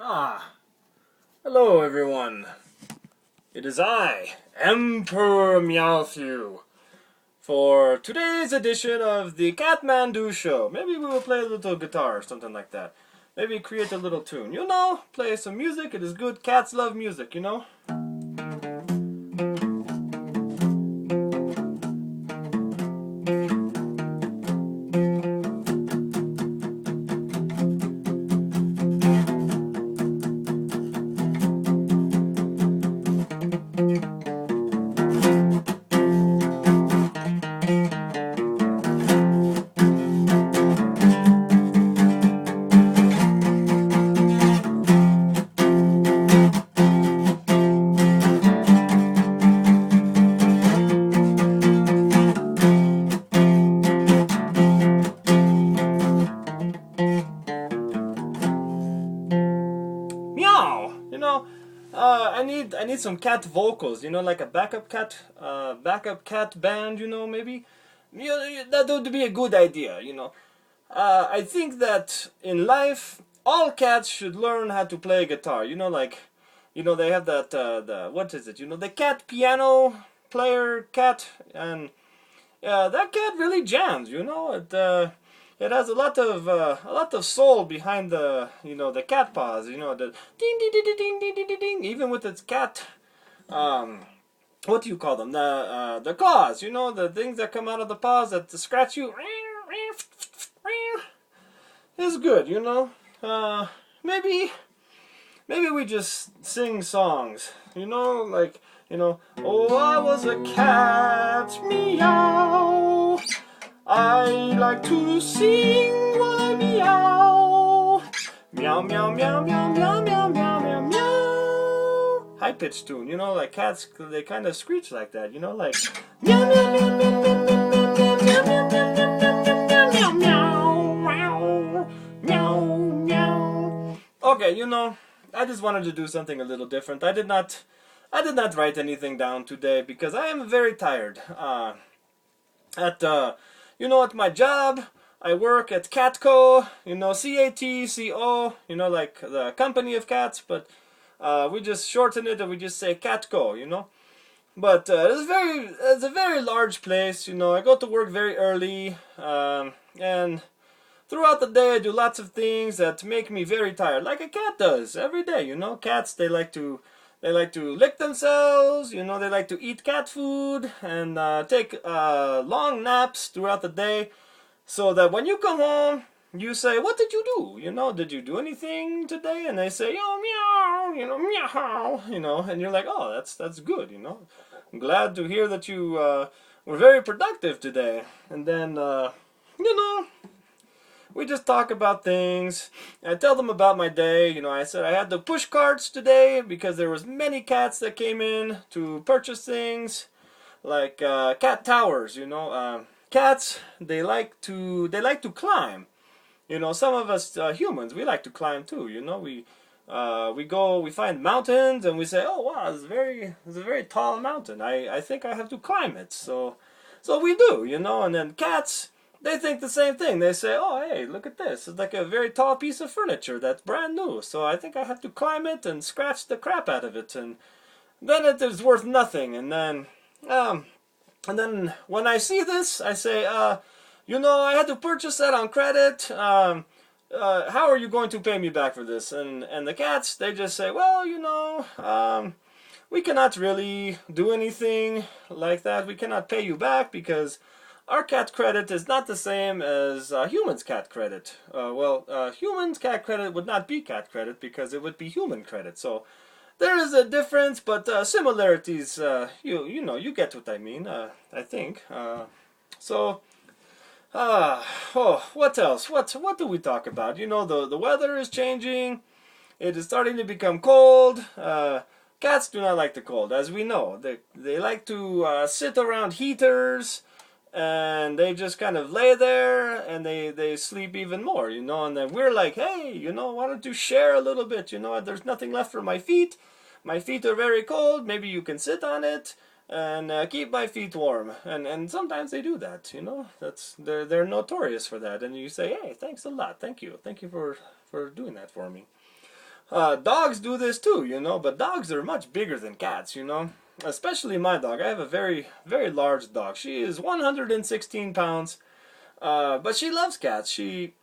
Ah, hello everyone. It is I, Emperor Meowthew, for today's edition of the Catmandu Show. Maybe we will play a little guitar or something like that. Maybe create a little tune. You know, play some music. It is good. Cats love music, you know? Meow! I need some cat vocals, you know, like a backup cat band, you know, maybe? That would be a good idea, you know. I think that in life, all cats should learn how to play guitar. You know, like, you know, they have what is it? You know, the cat piano player cat, and that cat really jams. You know, it has a lot of soul behind the cat paws. You know, the ding ding ding ding ding ding ding ding. Even with its cat, um, what do you call them? The claws. You know, the things that come out of the paws that scratch you. It's good, you know. Maybe we just sing songs, you know, like, you know. Oh, I was a cat, meow. I like to sing while I meow. Meow, meow, meow, meow, meow, meow, meow, meow, meow. High pitched tune, you know, like cats, they kind of screech like that, you know, like meow, meow, meow, meow, meow, meow, meow, meow, meow, meow. Meow, meow. Okay, you know, I just wanted to do something a little different. I did not write anything down today because I am very tired. At my job, I work at Catco, you know, CATCO, you know, like the company of cats, but we just shorten it and we just say Catco, you know. But it's a very large place, you know. I go to work very early, and throughout the day, I do lots of things that make me very tired, like a cat does every day. You know, cats they like to lick themselves. You know, they like to eat cat food and take long naps throughout the day, so that when you come home, you say, "What did you do? You know, did you do anything today?" And they say, "Oh, meow, you know, meow, you know," and you're like, "Oh, that's good. You know, I'm glad to hear that you were very productive today." And then, you know, we just talk about things. I tell them about my day. You know, I said I had the push carts today because there was many cats that came in to purchase things, like cat towers. You know, cats they like to climb. You know, some of us humans, we like to climb too. You know, we find mountains and we say, "Oh wow, it's a very tall mountain. I think I have to climb it." So we do, you know, and then cats, they think the same thing. They say, "Oh, hey, look at this. It's like a very tall piece of furniture that's brand new. So I think I have to climb it and scratch the crap out of it, and then it is worth nothing." Um, and then when I see this, I say, "You know, I had to purchase that on credit. How are you going to pay me back for this?" And the cats, they just say, "Well, you know, we cannot really do anything like that. We cannot pay you back because our cat credit is not the same as humans' cat credit. Humans' cat credit would not be cat credit because it would be human credit. So there is a difference, but similarities. You know, you get what I mean. I think. So what else? What do we talk about? You know, the weather is changing. It is starting to become cold. Cats do not like the cold, as we know. They like to sit around heaters, and they just kind of lay there and they sleep even more, you know. And then we're like, "Hey, you know, why don't you share a little bit? You know, there's nothing left for my feet. My feet are very cold. Maybe you can sit on it and keep my feet warm." And sometimes they do that, you know. They're notorious for that. And you say, "Hey, thanks a lot. Thank you for doing that for me." Dogs do this too, but dogs are much bigger than cats, Especially my dog. I have a very, very large dog. She is 116 pounds, but she loves cats. She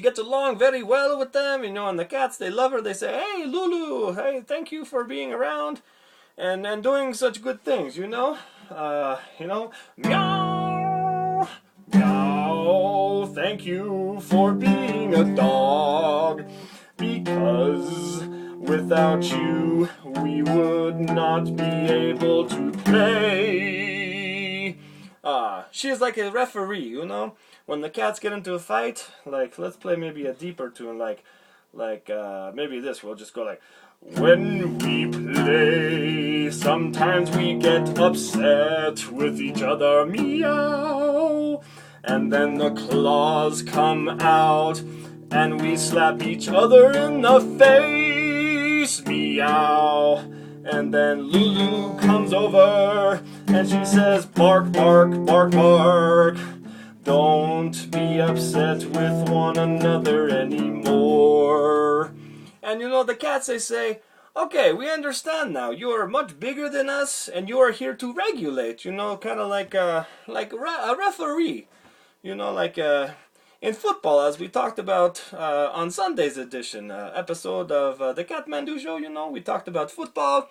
gets along very well with them, and the cats, they love her. They say, "Hey, Lulu, hey, thank you for being around and doing such good things, meow, meow, thank you for being a dog, because without you, we would not be able to play." She is like a referee, When the cats get into a fight, like, let's play maybe a deeper tune, like maybe this. We'll just go like, "When we play, sometimes we get upset with each other, meow. And then the claws come out, and we slap each other in the face, meow. And then Lulu comes over, and she says, bark, bark, bark, bark. Don't be upset with one another anymore." And the cats, they say, "Okay, we understand now. You are much bigger than us, and you are here to regulate, kind of like a referee. In football, as we talked about on Sunday's edition, episode of the Kathmandu Show, we talked about football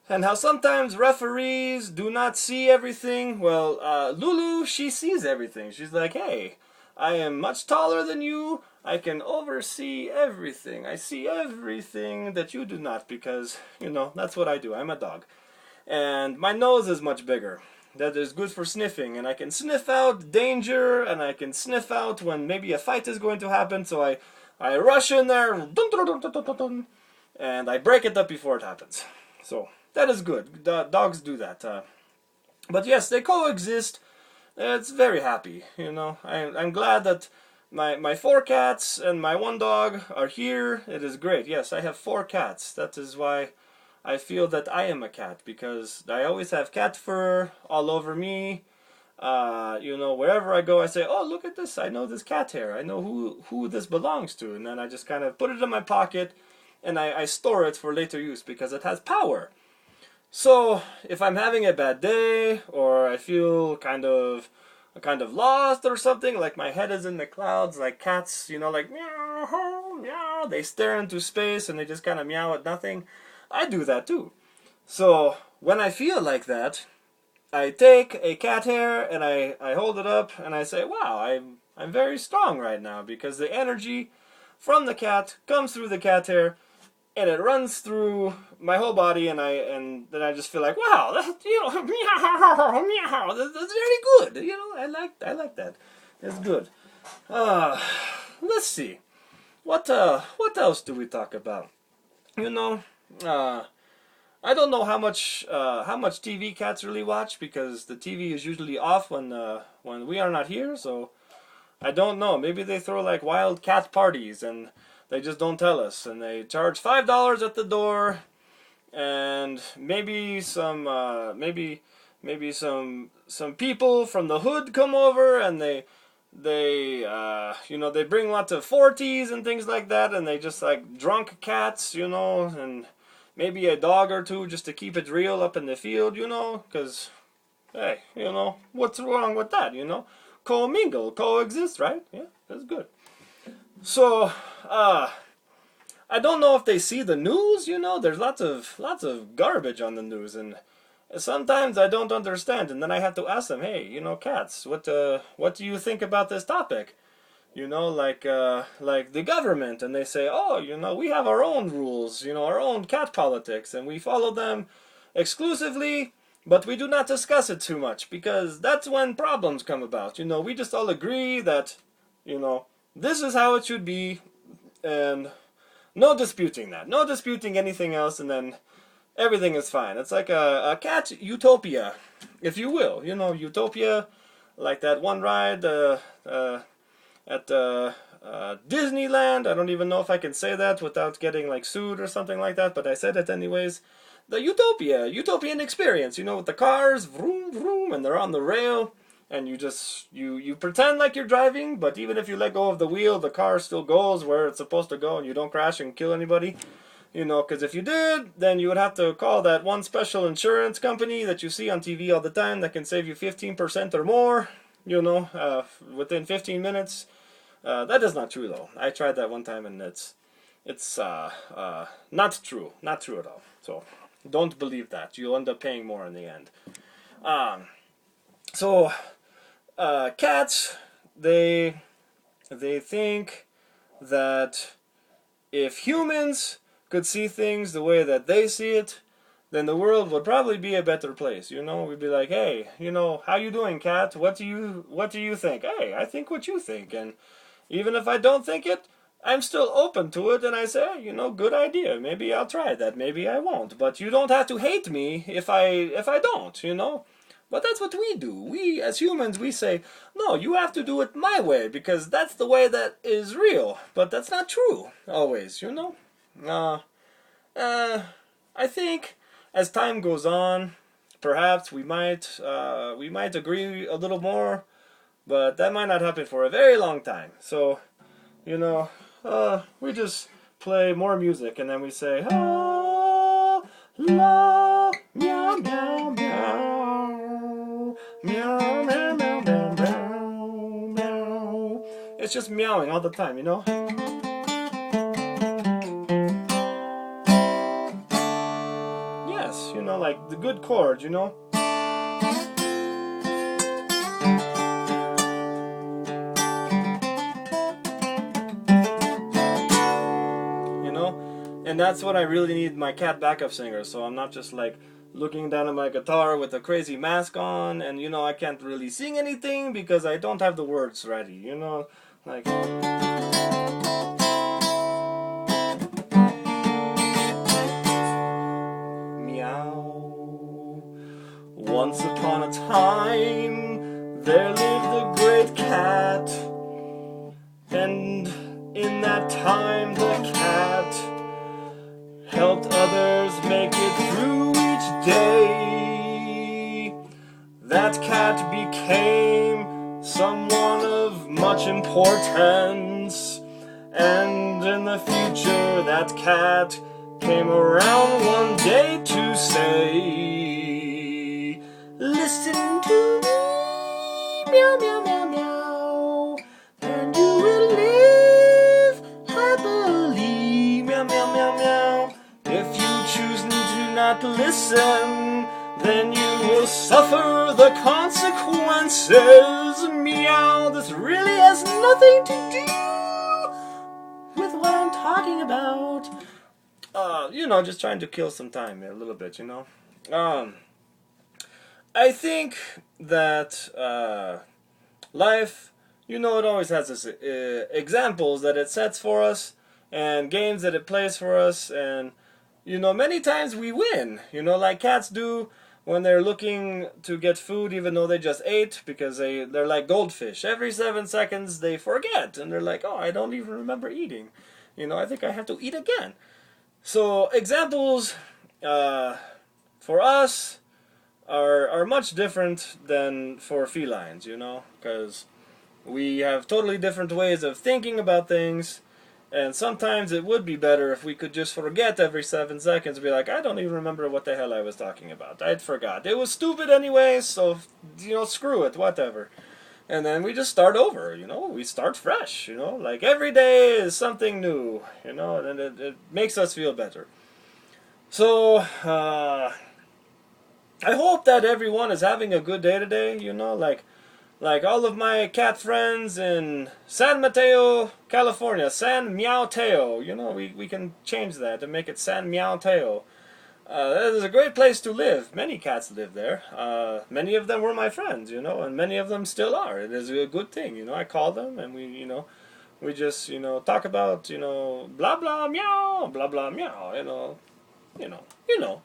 and how sometimes referees do not see everything. Well, Lulu, she sees everything. She's like, "Hey, I am much taller than you. I can oversee everything. I see everything that you do not, because, that's what I do. I'm a dog. And my nose is much bigger. That is good for sniffing, and I can sniff out danger, and I can sniff out when maybe a fight is going to happen, so I rush in there, and I break it up before it happens." So that is good. Dogs do that. But yes, they coexist. It's very happy, I'm glad that my 4 cats and my 1 dog are here. It is great. Yes, I have 4 cats. That is why I feel that I am a cat, because I always have cat fur all over me. Wherever I go, I say, "Oh, look at this. I know this cat hair. I know who this belongs to." And then I just kind of put it in my pocket, and I store it for later use, because it has power. So if I'm having a bad day, or I feel kind of lost or something, like my head is in the clouds, like cats, like meow, meow, they stare into space and they just kind of meow at nothing. I do that too. So when I feel like that, I take a cat hair and I hold it up and I say, "Wow, I'm very strong right now," because the energy from the cat comes through the cat hair, and it runs through my whole body, and then I just feel like, wow, meow, meow, that's very good. I like that. It's good. Let's see. What else do we talk about? I don't know how much TV cats really watch, because the TV is usually off when we are not here. So I don't know. Maybe they throw like wild cat parties and they just don't tell us, and they charge $5 at the door, and maybe some people from the hood come over, and they bring lots of 40s and things like that, and they just like drunk cats, and maybe a dog or two just to keep it real up in the field, because hey, what's wrong with that, Co-mingle, coexist, right? Yeah, that's good. So, I don't know if they see the news, there's lots of garbage on the news, and sometimes I don't understand, and then I have to ask them, "Hey, cats, what do you think about this topic?" Like the government, and they say, "Oh, we have our own rules, our own cat politics, and we follow them exclusively, but we do not discuss it too much, because that's when problems come about. We just all agree that, this is how it should be, and no disputing that. No disputing anything else, and then everything is fine." It's like a cat utopia, if you will. Utopia, like that one ride at Disneyland. I don't even know if I can say that without getting like sued or something like that, but I said it anyways. The utopian experience, with the cars, vroom, vroom, and they're on the rail, and you pretend like you're driving, but even if you let go of the wheel, the car still goes where it's supposed to go, and you don't crash and kill anybody. You know, because if you did, then you would have to call that one special insurance company that you see on TV all the time that can save you 15% or more, you know, within 15 minutes. That is not true, though. I tried that one time, and it's not true. Not true at all. So don't believe that. You'll end up paying more in the end. Um, so cats, they think that if humans could see things the way that they see it, then the world would probably be a better place. You know, we'd be like, hey, you know, how you doing, cat? What do you think? Hey, I think what you think, and even if I don't think it, I'm still open to it, and I say, hey, you know, good idea. Maybe I'll try that. Maybe I won't. But you don't have to hate me if I don't. You know. But that's what we do. We, as humans, we say, no, you have to do it my way because that's the way that is real. But that's not true always. You know. I think as time goes on, perhaps we might agree a little more, but that might not happen for a very long time. So, you know, we just play more music and then we say, ah, la, meow, meow, meow, meow, meow, meow, meow, meow, meow. It's just meowing all the time, you know. Yes, you know, like the good chords, you know. You know, and that's what I really need my cat backup singer. So I'm not just like looking down at my guitar with a crazy mask on, and you know, I can't really sing anything because I don't have the words ready. You know, like. Once upon a time, there lived a great cat, and in that time the cat helped others make it through each day. That cat became someone of much importance, and in the future that cat came around one day to say, listen to me, meow, meow, meow, meow, and you will live happily, meow, meow, meow, meow. If you choose to not listen, then you will suffer the consequences, meow. This really has nothing to do with what I'm talking about. You know, just trying to kill some time a little bit, you know. I think that life, you know, it always has this examples that it sets for us and games that it plays for us, and you know, many times we win. You know, like cats do when they're looking to get food, even though they just ate, because they're like goldfish. Every 7 seconds they forget, and they're like, oh, I don't even remember eating. You know, I think I have to eat again. So examples for us are much different than for felines, you know, because we have totally different ways of thinking about things, and sometimes it would be better if we could just forget every 7 seconds, be like, I don't even remember what the hell I was talking about. I'd forgot. It was stupid anyway, so, you know, screw it, whatever. And then we just start over, you know, we start fresh, you know, like every day is something new, you know, and it makes us feel better. So, I hope that everyone is having a good day today, you know, like all of my cat friends in San Mateo, California, San Meow-teo, you know, we can change that and make it San Meow-teo. That is a great place to live. Many cats live there. Many of them were my friends, you know, and many of them still are. It is a good thing, you know. I call them and we just, you know, talk about, you know, blah blah meow, blah blah meow, you know.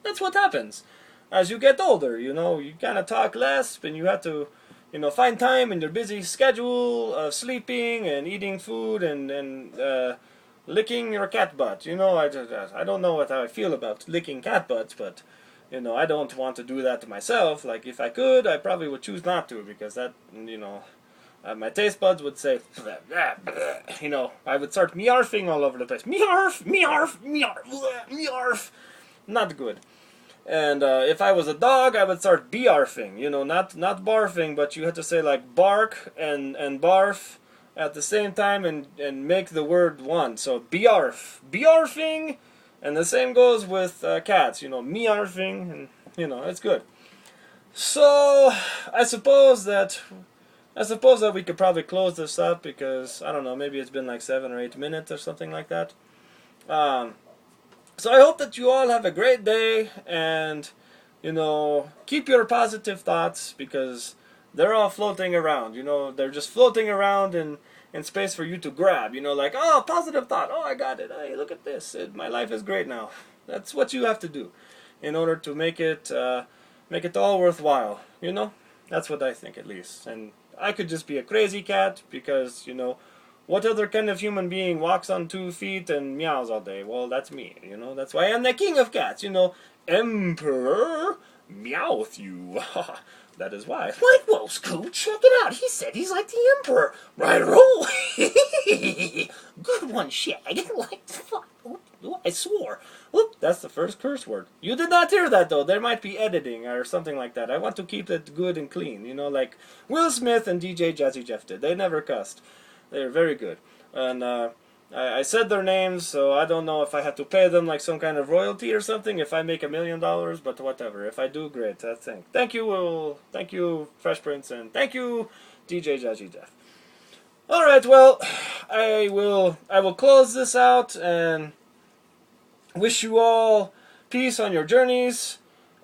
That's what happens as you get older. You know, you kind of talk less, and you have to, you know, find time in your busy schedule of sleeping and eating food and licking your cat butt. You know, I don't know what how I feel about licking cat butts, but You know, I don't want to do that to myself. Like, if I could, I probably would choose not to, because that, you know, my taste buds would say, bleh, bleh, bleh. You know, I would start mearfing all over the place. Mearf, mearf, mearf, bleh, mearf. Not good. And if I was a dog, I would start bearfing. You know, not barfing, but you had to say like bark and barf at the same time, and make the word one. So bearf, bearfing, and the same goes with cats. You know, mearfing, and you know, it's good. So I suppose that we could probably close this up, because I don't know, maybe it's been like 7 or 8 minutes or something like that. So I hope that you all have a great day, and, you know, keep your positive thoughts, because they're all floating around. You know, they're just floating around in space for you to grab. You know, like, oh, positive thought, oh, I got it, hey, look at this, my life is great now. That's what you have to do in order to make it all worthwhile. You know, that's what I think, at least. And I could just be a crazy cat, because, you know, what other kind of human being walks on 2 feet and meows all day? Well, that's me, you know. That's why I'm the king of cats, you know. Emperor Meowth you. That is why. White Wolf's cool. Check it out. He said he's like the Emperor. Right roll. Good one, Shag. Like the fuck. Oop, I swore. Oop, that's the first curse word. You did not hear that, though. There might be editing or something like that. I want to keep it good and clean, you know, like Will Smith and DJ Jazzy Jeff did. They never cussed. They're very good. And I said their names, so I don't know if I have to pay them like some kind of royalty or something if I make $1 million, but whatever. If I do, great. Thank you, Will. Thank you, Fresh Prince, and thank you, DJ Jazzy Jeff. All right, well, I will close this out and wish you all peace on your journeys.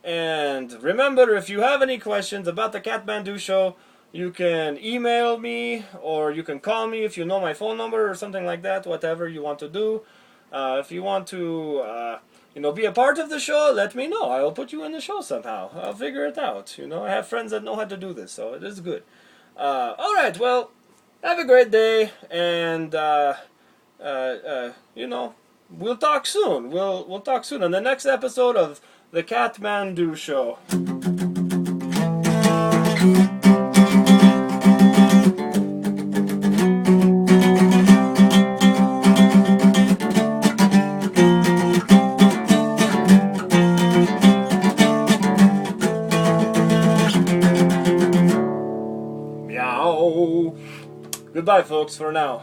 And remember, if you have any questions about the Kathmandu show, you can email me, or you can call me if you know my phone number or something like that, whatever you want to do. If you want to, you know, be a part of the show, let me know. I will put you in the show somehow. I'll figure it out. You know, I have friends that know how to do this, so it is good. All right, well, have a great day, and, you know, we'll talk soon. We'll talk soon on the next episode of the Kathmandu show. Goodbye, folks, for now.